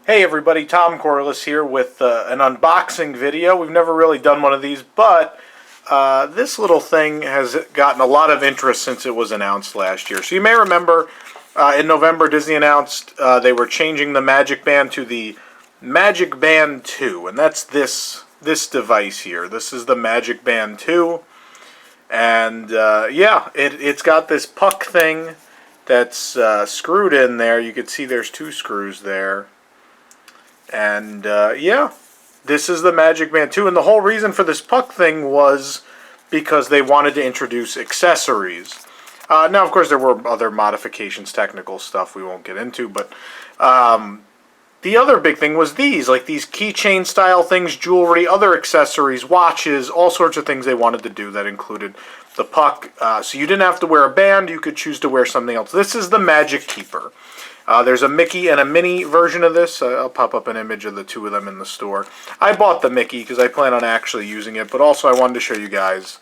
Hey everybody, Tom Corliss here with an unboxing video. We've never really done one of these, but this little thing has gotten a lot of interest since it was announced last year. So you may remember in November Disney announced they were changing the MagicBand to the MagicBand 2, and that's this device here. This is the MagicBand 2, and yeah, it's got this puck thing that's screwed in there. You can see there's two screws there. And yeah, this is the MagicBand 2, and the whole reason for this puck thing was because they wanted to introduce accessories. Now, of course, there were other modifications, technical stuff we won't get into, but the other big thing was these keychain style things, jewelry, other accessories, watches, all sorts of things they wanted to do that included the puck. So you didn't have to wear a band, you could choose to wear something else. This is the MagicKeeper. There's a Mickey and a Minnie version of this. I'll pop up an image of the two of them in the store. I bought the Mickey because I plan on actually using it, but also I wanted to show you guys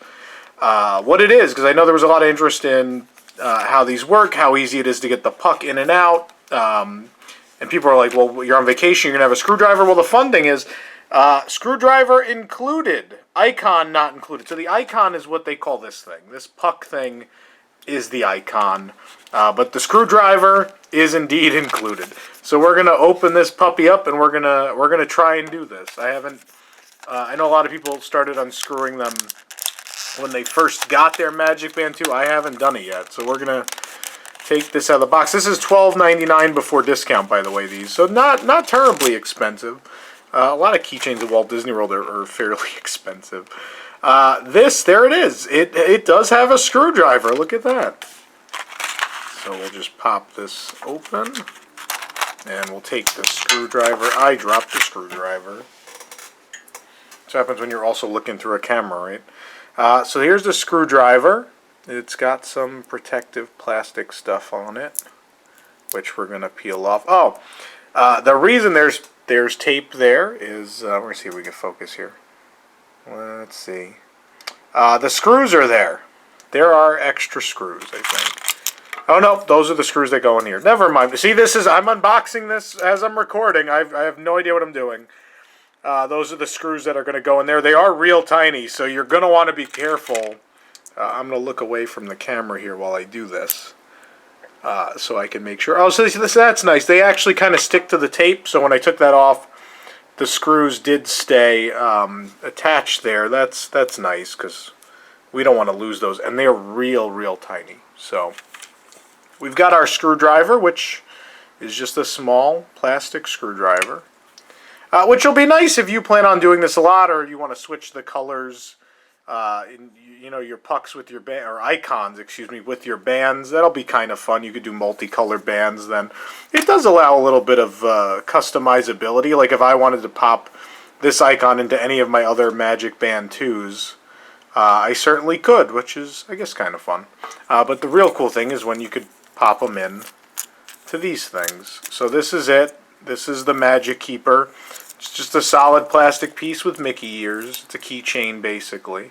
what it is, because I know there was a lot of interest in how these work, how easy it is to get the puck in and out. And people are like, well, you're on vacation, you're going to have a screwdriver. Well, the fun thing is, screwdriver included, icon not included. So the icon is what they call this thing. This puck thing is the icon. But the screwdriver is indeed included. So we're gonna open this puppy up and we're gonna try and do this. I know a lot of people started unscrewing them when they first got their MagicBand 2. I haven't done it yet. So we're gonna take this out of the box. This is $12.99 before discount, by the way, these. So not terribly expensive. A lot of keychains at Walt Disney World are fairly expensive. There it is. It does have a screwdriver. Look at that. So we'll just pop this open, and we'll take the screwdriver. I dropped the screwdriver. This happens when you're also looking through a camera, right? So here's the screwdriver. It's got some protective plastic stuff on it, which we're going to peel off. Oh, the reason there's tape there is, we're going to see if we can focus here. Let's see. The screws are there. There are extra screws, I think. Oh no, those are the screws that go in here. Never mind. See, I'm unboxing this as I'm recording. I have no idea what I'm doing. Those are the screws that are going to go in there. They are real tiny, so you're going to want to be careful. I'm going to look away from the camera here while I do this, so I can make sure. Oh, so that's nice. They actually kind of stick to the tape, so when I took that off, the screws did stay attached there. That's nice, because we don't want to lose those, and they're real tiny. So we've got our screwdriver, which is just a small plastic screwdriver, which will be nice if you plan on doing this a lot, or you want to switch the colors, your pucks with your band, or icons, excuse me, with your bands. That'll be kind of fun. You could do multicolored bands then. It does allow a little bit of customizability. Like if I wanted to pop this icon into any of my other MagicBand 2s, I certainly could, which is, I guess, kind of fun. But the real cool thing is when you could pop them in to these things. So this is it. This is the MagicKeeper. It's just a solid plastic piece with Mickey ears. It's a keychain, basically.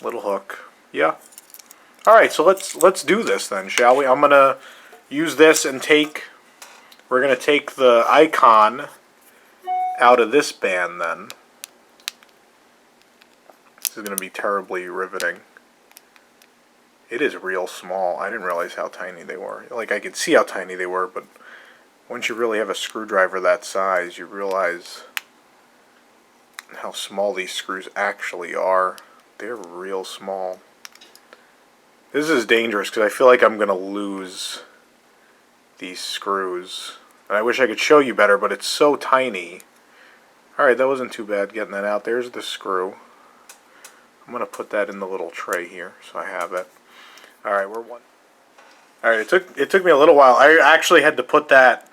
Little hook. Yeah. All right, so let's do this then, shall we? I'm gonna use this and we're gonna take the icon out of this band then. This is gonna be terribly riveting. It is real small. I didn't realize how tiny they were. Like, I could see how tiny they were, but once you really have a screwdriver that size, you realize how small these screws actually are. They're real small. This is dangerous because I feel like I'm going to lose these screws. And I wish I could show you better, but it's so tiny. Alright, that wasn't too bad getting that out. There's the screw. I'm going to put that in the little tray here so I have it. Alright, we're one. Alright, it took me a little while. I actually had to put that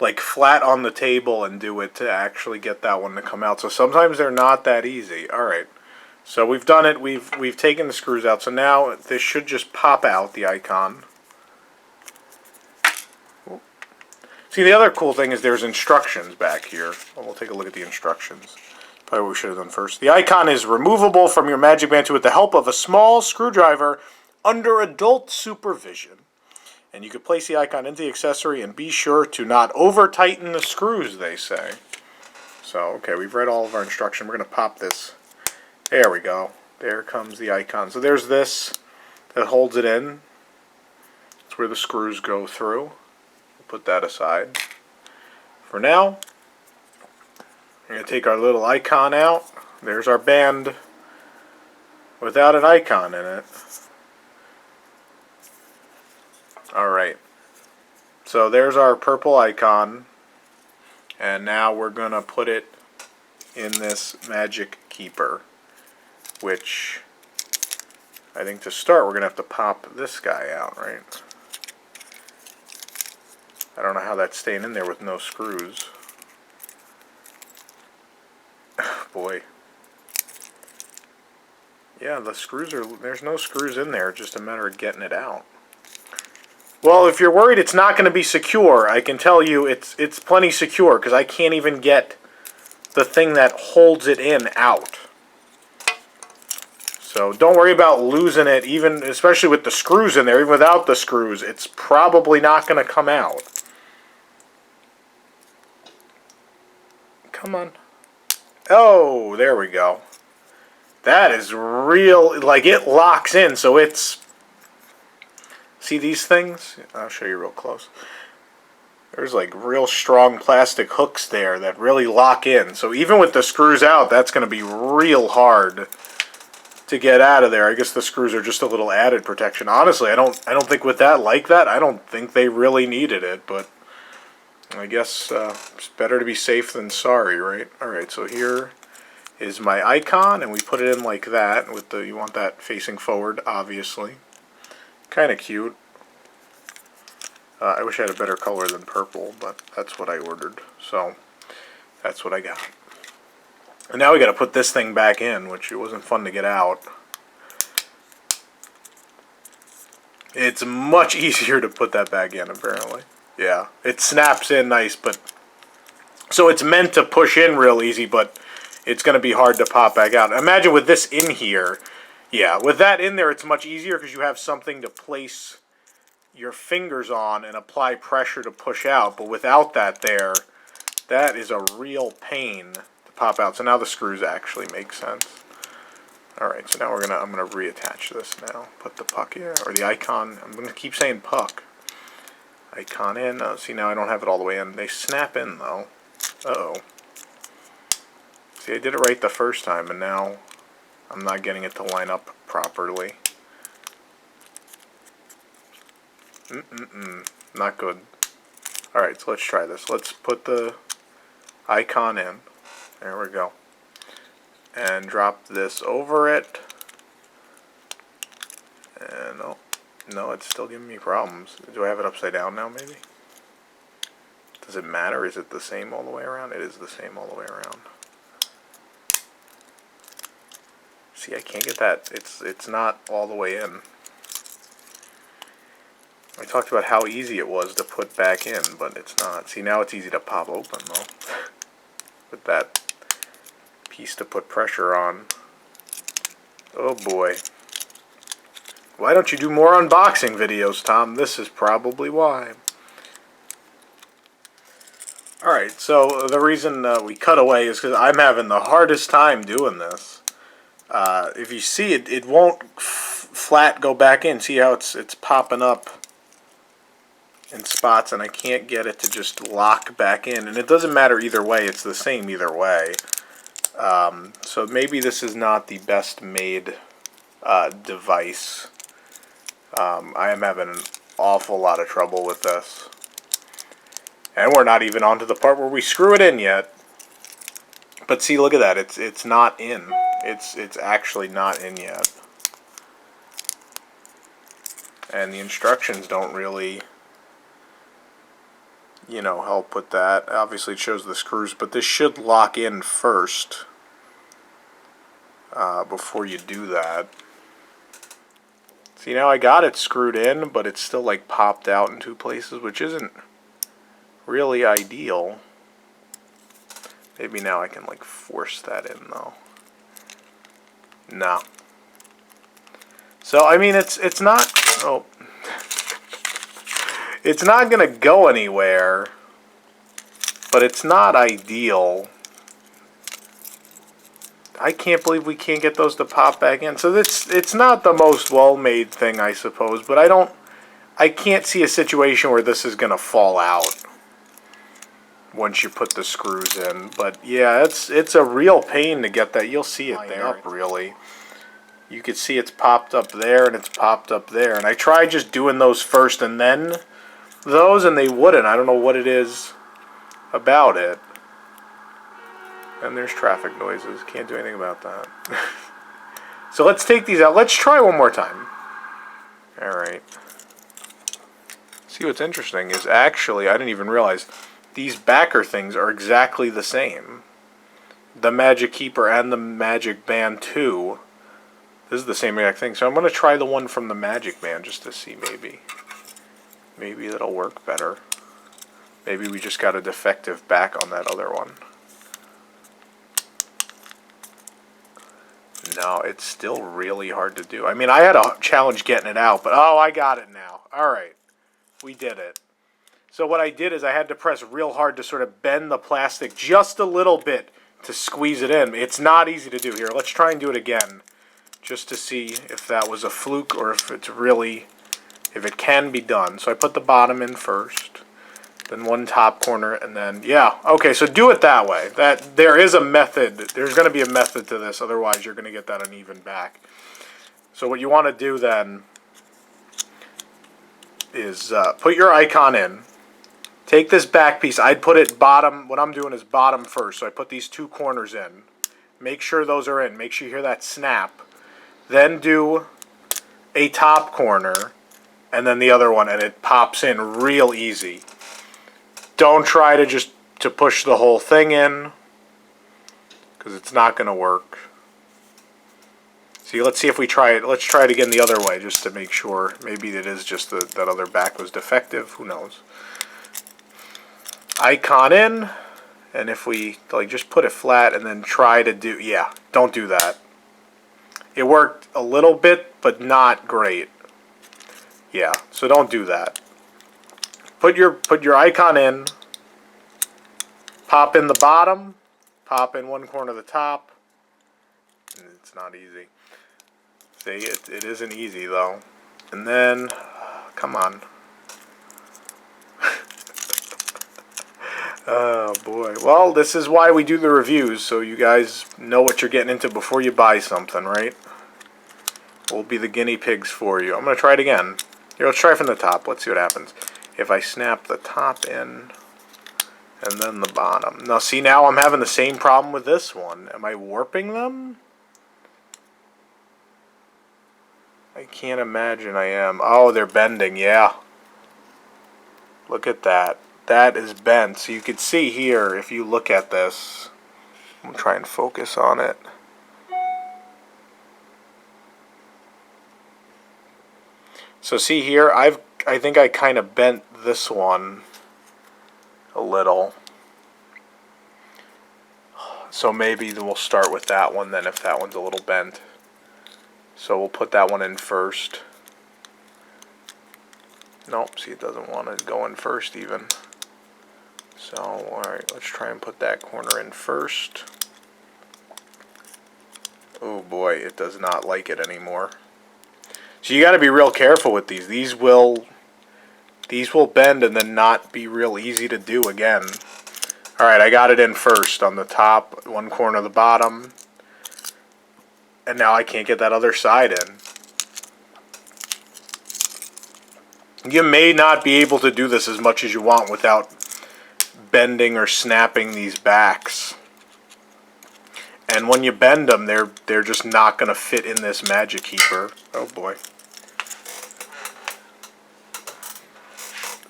like flat on the table and do it to actually get that one to come out. So sometimes they're not that easy. Alright, so we've done it. We've taken the screws out. So now this should just pop out, the icon. See, the other cool thing is there's instructions back here. Well, we'll take a look at the instructions. Probably what we should have done first. The icon is removable from your MagicBand 2 with the help of a small screwdriver under adult supervision. And you could place the icon into the accessory and be sure to not over-tighten the screws, they say. So, okay, we've read all of our instruction. We're going to pop this. There we go. There comes the icon. So there's this that holds it in. That's where the screws go through. We'll put that aside. For now, we're going to take our little icon out. There's our band without an icon in it. Alright. So there's our purple icon. And now we're going to put it in this MagicKeeper, which I think to start we're going to have to pop this guy out, right? I don't know how that's staying in there with no screws. Boy. Yeah, the screws are, there's no screws in there, just a matter of getting it out. Well, if you're worried it's not going to be secure, I can tell you it's plenty secure, because I can't even get the thing that holds it in out. So don't worry about losing it, even especially with the screws in there. Even without the screws, it's probably not going to come out. Come on. Oh, there we go. That is real, like it locks in, so it's... See these things? I'll show you real close. There's like real strong plastic hooks there that really lock in. So even with the screws out, that's going to be real hard to get out of there. I guess the screws are just a little added protection. Honestly, I don't think with that like that, I don't think they really needed it, but I guess it's better to be safe than sorry, right? Alright, so here is my icon, and we put it in like that. With the, you want that facing forward, obviously. Kind of cute. I wish I had a better color than purple, but that's what I ordered. So that's what I got. And now we got to put this thing back in, which it wasn't fun to get out. It's much easier to put that back in, apparently. Yeah, it snaps in nice, but so it's meant to push in real easy, but it's going to be hard to pop back out. Imagine with this in here. Yeah, with that in there, it's much easier because you have something to place your fingers on and apply pressure to push out. But without that there, that is a real pain to pop out. So now the screws actually make sense. Alright, so now I'm gonna reattach this now. Put the puck in, or the icon. I'm gonna keep saying puck. Icon in. See, now I don't have it all the way in. They snap in though. Uh-oh. See, I did it right the first time, and now I'm not getting it to line up properly. Not good. Alright, so let's try this. Let's put the icon in. There we go. And drop this over it. And oh, no, it's still giving me problems. Do I have it upside down now, maybe? Does it matter? Is it the same all the way around? It is the same all the way around. See, I can't get that. It's not all the way in. I talked about how easy it was to put back in, but it's not. See, now it's easy to pop open, though. With that piece to put pressure on. Oh, boy. Why don't you do more unboxing videos, Tom? This is probably why. Alright, so the reason we cut away is because I'm having the hardest time doing this. If you see it, it won't flat go back in. See how it's popping up in spots, and I can't get it to just lock back in. And it doesn't matter either way. It's the same either way. So maybe this is not the best made device. I am having an awful lot of trouble with this. And we're not even on to the part where we screw it in yet. But see, look at that. It's not in. It's actually not in yet. And the instructions don't really, you know, help with that. Obviously it shows the screws, but this should lock in first before you do that. See, now I got it screwed in, but it's still like popped out in two places, which isn't really ideal. Maybe now I can like force that in though. No. So I mean it's not, oh. It's not going to go anywhere, but it's not ideal. I can't believe we can't get those to pop back in. So it's not the most well-made thing, I suppose, but I can't see a situation where this is going to fall out once you put the screws in. But yeah, it's a real pain to get that. You'll see it there up, really. You can see it's popped up there and it's popped up there. And I tried just doing those first and then those, and they wouldn't. I don't know what it is about it. And there's traffic noises. Can't do anything about that. So let's take these out. Let's try one more time. Alright. See, what's interesting is actually, I didn't even realize, these backer things are exactly the same. The MagicKeeper and the MagicBand 2. This is the same exact thing. So I'm going to try the one from the MagicBand just to see maybe. Maybe that'll work better. Maybe we just got a defective back on that other one. No, it's still really hard to do. I mean, I had a challenge getting it out, but oh, I got it now. Alright. We did it. So what I did is I had to press real hard to sort of bend the plastic just a little bit to squeeze it in. It's not easy to do. Here, let's try and do it again just to see if that was a fluke or if it's really, if it can be done. So I put the bottom in first, then one top corner, and then, yeah. Okay, so do it that way. There is a method. There's going to be a method to this, otherwise you're going to get that uneven back. So what you want to do then is put your icon in. Take this back piece. I'd put it bottom. What I'm doing is bottom first. So I put these two corners in. Make sure those are in. Make sure you hear that snap. Then do a top corner and then the other one, and it pops in real easy. Don't try to push the whole thing in, because it's not going to work. See, let's see if we try it. Let's try it again the other way just to make sure. Maybe it is just that other back was defective. Who knows? Icon in, and if we just put it flat and then try to do, yeah, don't do that. It worked a little bit, but not great. Yeah, so don't do that. Put your icon in, pop in the bottom, pop in one corner of the top. It's not easy. See, it isn't easy though. And then, come on. Oh boy. Well, this is why we do the reviews, so you guys know what you're getting into before you buy something, right? We'll be the guinea pigs for you. I'm going to try it again. Here, let's try from the top. Let's see what happens. If I snap the top in and then the bottom. Now, see, now I'm having the same problem with this one. Am I warping them? I can't imagine I am. Oh, they're bending, yeah. Look at that. That is bent. So you can see here, if you look at this, I'm going to try and focus on it. So see here, I think I kind of bent this one a little. So maybe we'll start with that one then if that one's a little bent. So we'll put that one in first. Nope, see, it doesn't want to go in first even. So, alright, let's try and put that corner in first. Oh boy, it does not like it anymore. So you got to be real careful with these. These will bend and then not be real easy to do again. Alright, I got it in first on the top, one corner of the bottom. And now I can't get that other side in. You may not be able to do this as much as you want without bending or snapping these backs. And when you bend them, they're just not going to fit in this MagicKeeper. Oh boy.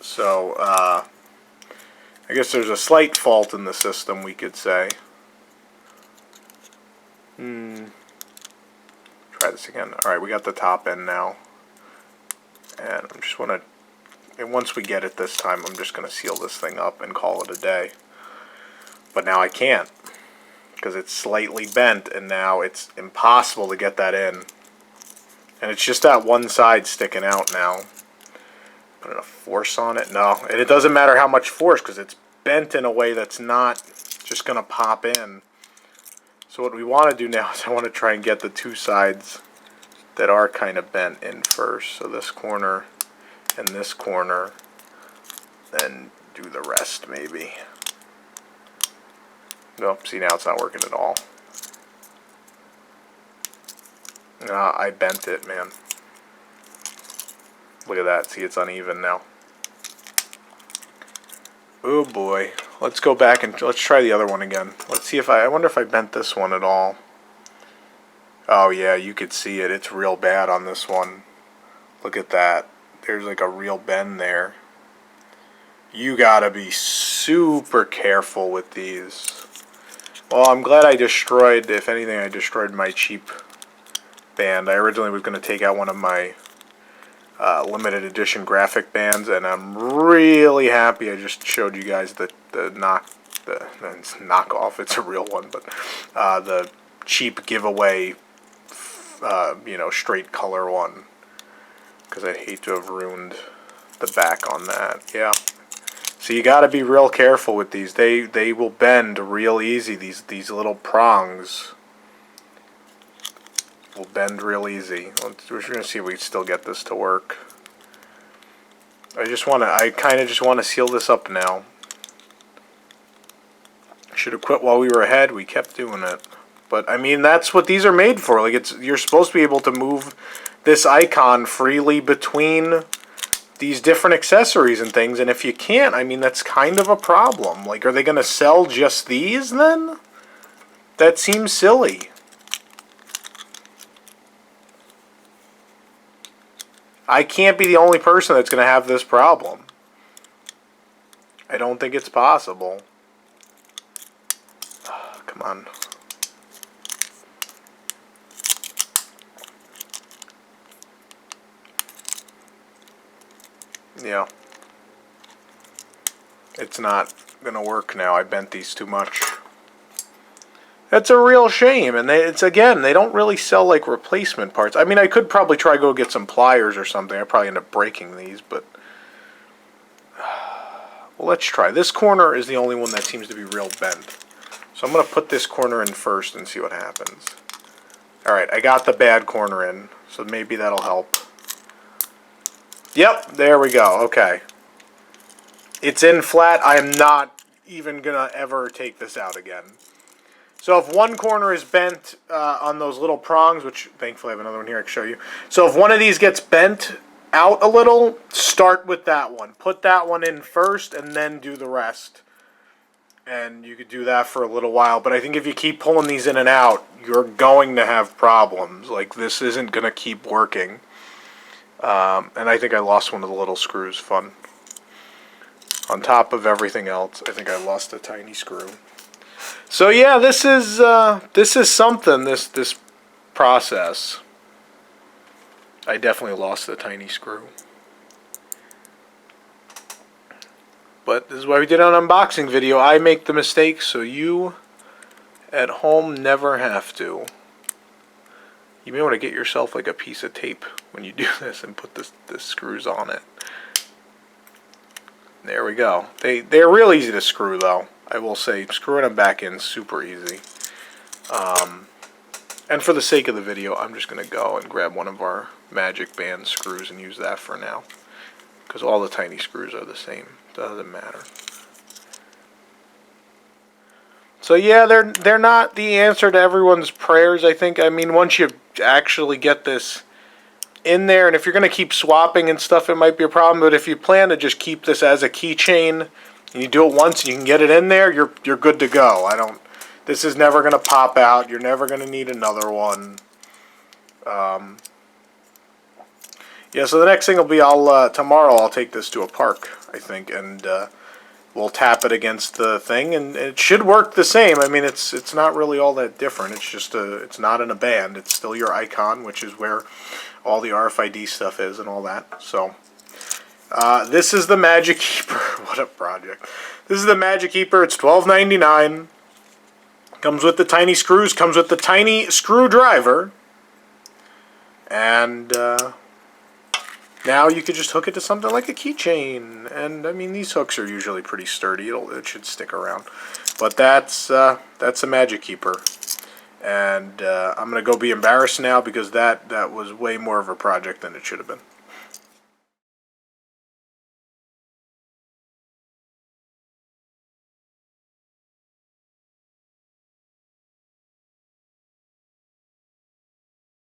So, I guess there's a slight fault in the system, we could say. Try this again. Alright, we got the top end now. And I just want to, and once we get it this time, I'm just going to seal this thing up and call it a day. But now I can't, because it's slightly bent, and now it's impossible to get that in. And it's just that one side sticking out now. Put enough force on it? No, and it doesn't matter how much force because it's bent in a way that's not just going to pop in. So what we want to do now is I want to try and get the two sides that are kind of bent in first. So this corner and this corner, then do the rest maybe. Nope, see, now it's not working at all. I bent it, man. Look at that. See, it's uneven now. Oh boy. Let's go back and let's try the other one again. Let's see if I wonder if I bent this one at all. Oh yeah, you could see it. It's real bad on this one. Look at that. There's like a real bend there. You gotta be super careful with these. Well, I'm glad I destroyed, if anything, I destroyed my cheap band. I originally was going to take out one of my limited edition graphic bands, and I'm really happy I just showed you guys it's knockoff. It's a real one, but the cheap giveaway, straight color one, because I'd hate to have ruined the back on that. Yeah. So you got to be real careful with these. They will bend real easy. These little prongs will bend real easy. We're going to see if we can still get this to work. I kind of just want to seal this up now. Should have quit while we were ahead. We kept doing it. But I mean, that's what these are made for. Like, you're supposed to be able to move this icon freely between these different accessories and things, and if you can't, I mean, that's kind of a problem. Like, are they going to sell just these then? That seems silly. I can't be the only person that's going to have this problem. I don't think it's possible. Come on. Yeah. It's not going to work now. I bent these too much. That's a real shame. And again, they don't really sell like replacement parts. I mean, I could probably try to go get some pliers or something. I'd probably end up breaking these, but well, let's try. This corner is the only one that seems to be real bent. So I'm going to put this corner in first and see what happens. Alright, I got the bad corner in, so maybe that'll help. Yep, there we go. Okay. It's in flat. I am not even going to ever take this out again. So if one corner is bent on those little prongs, which thankfully I have another one here I can show you. So if one of these gets bent out a little, start with that one. Put that one in first and then do the rest. And you could do that for a little while. But I think if you keep pulling these in and out, you're going to have problems. Like, this isn't going to keep working. And I think I lost one of the little screws. Fun. On top of everything else, I think I lost a tiny screw. So yeah, this is something. This process. I definitely lost the tiny screw. But this is why we did an unboxing video. I make the mistakes, so you at home never have to. You may want to get yourself like a piece of tape when you do this and put the screws on it. There we go. They're real easy to screw, though. I will say, screwing them back in is super easy. And for the sake of the video, I'm just going to go and grab one of our MagicBand screws and use that for now. Because all the tiny screws are the same. Doesn't matter. So yeah, they're not the answer to everyone's prayers, I think. I mean, once you actually get this in there, and if you're going to keep swapping and stuff, it might be a problem. But if you plan to just keep this as a keychain, and you do it once and you can get it in there, you're good to go. This is never going to pop out. You're never going to need another one. Yeah, so the next thing will be tomorrow I'll take this to a park, I think, and we'll tap it against the thing, and it should work the same. I mean, it's not really all that different. It's just it's not in a band. It's still your icon, which is where all the RFID stuff is and all that. So this is the MagicKeeper. What a project! This is the MagicKeeper. It's $12.99. Comes with the tiny screws. Comes with the tiny screwdriver, and Now you could just hook it to something like a keychain, and I mean these hooks are usually pretty sturdy. It should stick around. But that's a MagicKeeper, and I'm gonna go be embarrassed now because that was way more of a project than it should have been.